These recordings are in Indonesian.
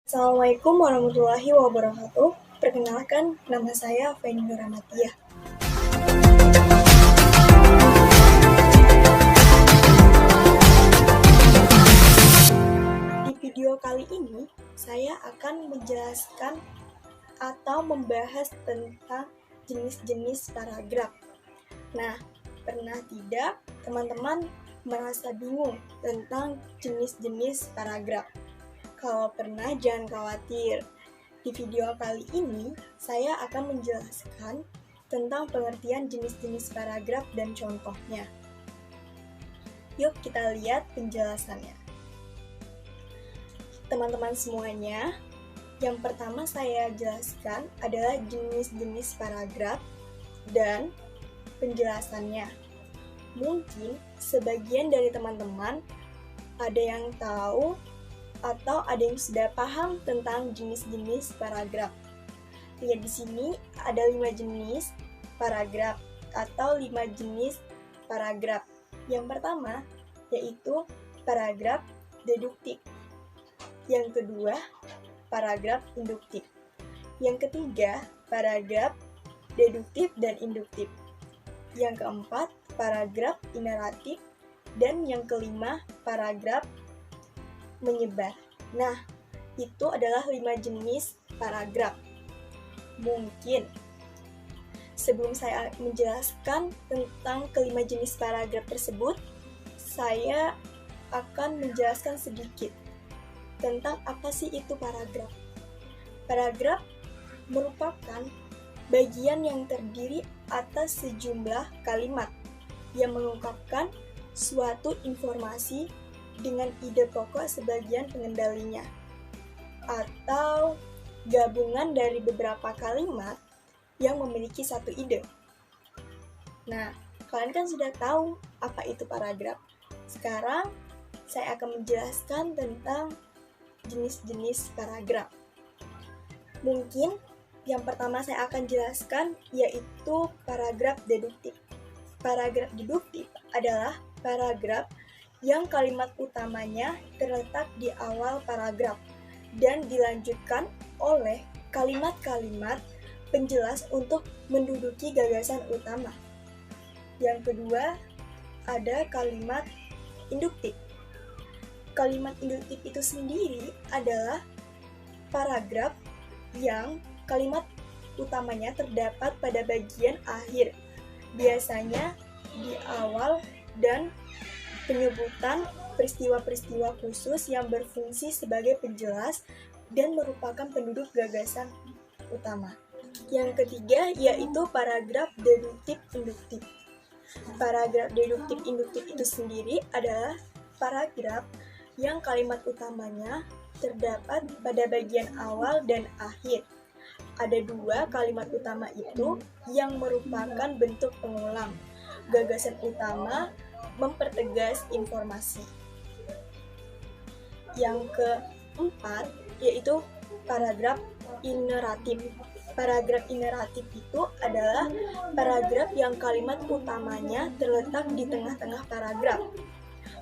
Assalamualaikum warahmatullahi wabarakatuh. Perkenalkan, nama saya Feni Nuramatia. Di video kali ini, saya akan menjelaskan atau membahas tentang jenis-jenis paragraf. Nah, pernah tidak teman-teman merasa bingung tentang jenis-jenis paragraf? Kalau pernah, jangan khawatir. Di video kali ini, saya akan menjelaskan tentang pengertian jenis-jenis paragraf dan contohnya. Yuk kita lihat penjelasannya. Teman-teman semuanya, yang pertama saya jelaskan adalah jenis-jenis paragraf dan penjelasannya. Mungkin sebagian dari teman-teman ada yang tahu atau ada yang sudah paham tentang jenis-jenis paragraf. Lihat di sini ada 5 jenis paragraf atau 5 jenis paragraf. Yang pertama yaitu paragraf deduktif. Yang kedua, paragraf induktif. Yang ketiga, paragraf deduktif dan induktif. Yang keempat, paragraf ineratif. Dan yang kelima, paragraf menyebar. Nah, itu adalah 5 jenis paragraf. Mungkin sebelum saya menjelaskan tentang kelima jenis paragraf tersebut, saya akan menjelaskan sedikit tentang apa sih itu paragraf. Paragraf merupakan bagian yang terdiri atas sejumlah kalimat yang mengungkapkan suatu informasi dengan ide pokok sebagian pengendalinya, atau gabungan dari beberapa kalimat yang memiliki satu ide. Nah, kalian kan sudah tahu apa itu paragraf. Sekarang, saya akan menjelaskan tentang jenis-jenis paragraf. Mungkin yang pertama saya akan jelaskan yaitu paragraf deduktif. Paragraf deduktif adalah paragraf yang kalimat utamanya terletak di awal paragraf dan dilanjutkan oleh kalimat-kalimat penjelas untuk menduduki gagasan utama. Yang kedua, ada kalimat induktif. Kalimat induktif itu sendiri adalah paragraf yang kalimat utamanya terdapat pada bagian akhir, biasanya di awal, dan penyebutan peristiwa-peristiwa khusus yang berfungsi sebagai penjelas dan merupakan penduduk gagasan utama. Yang ketiga yaitu paragraf deduktif induktif. Paragraf deduktif induktif itu sendiri adalah paragraf yang kalimat utamanya terdapat pada bagian awal dan akhir. Ada 2 kalimat utama itu yang merupakan bentuk pengulang. Gagasan utama mempertegas informasi. Yang keempat yaitu paragraf ineratif. Paragraf ineratif itu adalah paragraf yang kalimat utamanya terletak di tengah-tengah paragraf.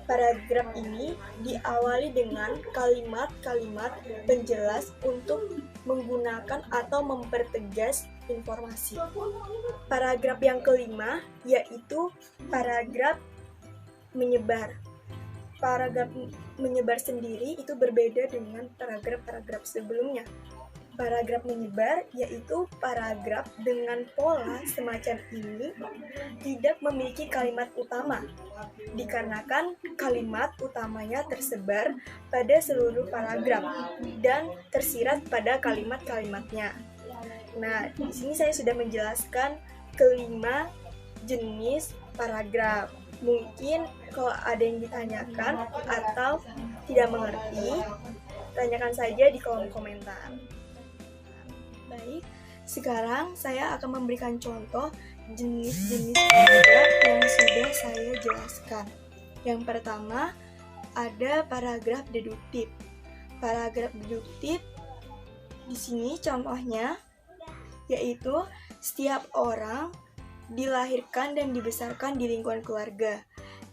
Paragraf ini diawali dengan kalimat-kalimat penjelas untuk menggunakan atau mempertegas informasi. Paragraf yang kelima yaitu paragraf menyebar. Paragraf menyebar sendiri itu berbeda dengan paragraf-paragraf sebelumnya. Paragraf menyebar yaitu paragraf dengan pola semacam ini tidak memiliki kalimat utama, dikarenakan kalimat utamanya tersebar pada seluruh paragraf dan tersirat pada kalimat-kalimatnya. Nah, di sini saya sudah menjelaskan kelima jenis paragraf. Mungkin kalau ada yang ditanyakan atau tidak mengerti, tanyakan saja di kolom komentar. Baik, sekarang saya akan memberikan contoh jenis-jenis paragraf yang sudah saya jelaskan. Yang pertama, ada paragraf deduktif. Paragraf deduktif di sini contohnya yaitu setiap orang dilahirkan dan dibesarkan di lingkungan keluarga.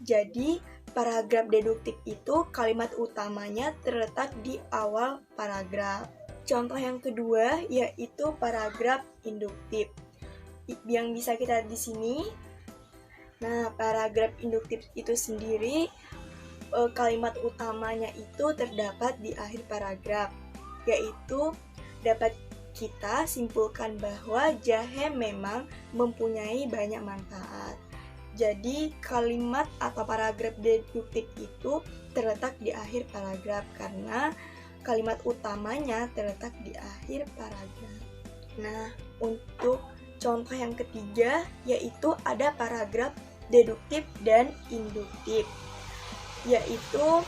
Jadi, paragraf deduktif itu kalimat utamanya terletak di awal paragraf. Contoh yang kedua yaitu paragraf induktif. Yang bisa kita lihat di sini. Nah, paragraf induktif itu sendiri kalimat utamanya itu terdapat di akhir paragraf, yaitu dapat kita simpulkan bahwa jahe memang mempunyai banyak manfaat. Jadi kalimat atau paragraf deduktif itu terletak di akhir paragraf karena kalimat utamanya terletak di akhir paragraf. Nah, untuk contoh yang ketiga yaitu ada paragraf deduktif dan induktif. Yaitu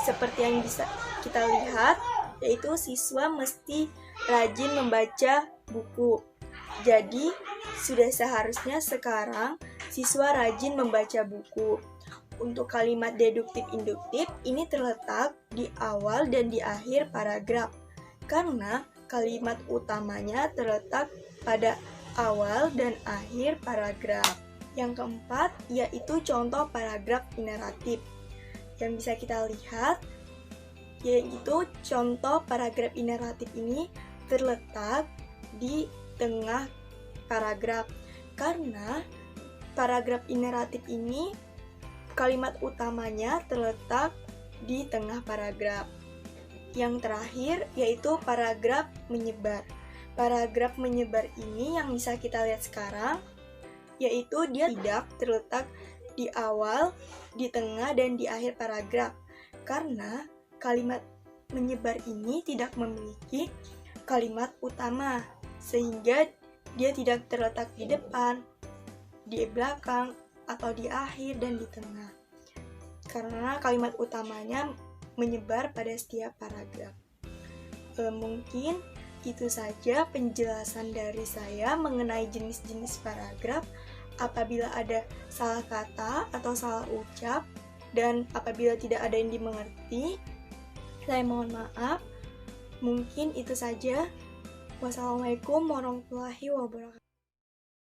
seperti yang bisa kita lihat, yaitu siswa mesti rajin membaca buku. Jadi, sudah seharusnya sekarang siswa rajin membaca buku. Untuk kalimat deduktif-induktif ini terletak di awal dan di akhir paragraf, karena kalimat utamanya terletak pada awal dan akhir paragraf. Yang keempat yaitu contoh paragraf ineratif. Yang bisa kita lihat yaitu contoh paragraf ineratif ini terletak di tengah paragraf, karena paragraf ineratif ini kalimat utamanya terletak di tengah paragraf. Yang terakhir yaitu paragraf menyebar. Paragraf menyebar ini yang bisa kita lihat sekarang, yaitu dia tidak terletak di awal, di tengah, dan di akhir paragraf, karena kalimat menyebar ini tidak memiliki kalimat utama, sehingga dia tidak terletak di depan, di belakang, atau di akhir dan di tengah, karena kalimat utamanya menyebar pada setiap paragraf. Mungkin itu saja penjelasan dari saya mengenai jenis-jenis paragraf. Apabila ada salah kata atau salah ucap, dan apabila tidak ada yang dimengerti, saya mohon maaf. Mungkin itu saja. Wassalamualaikum warahmatullahi wabarakatuh.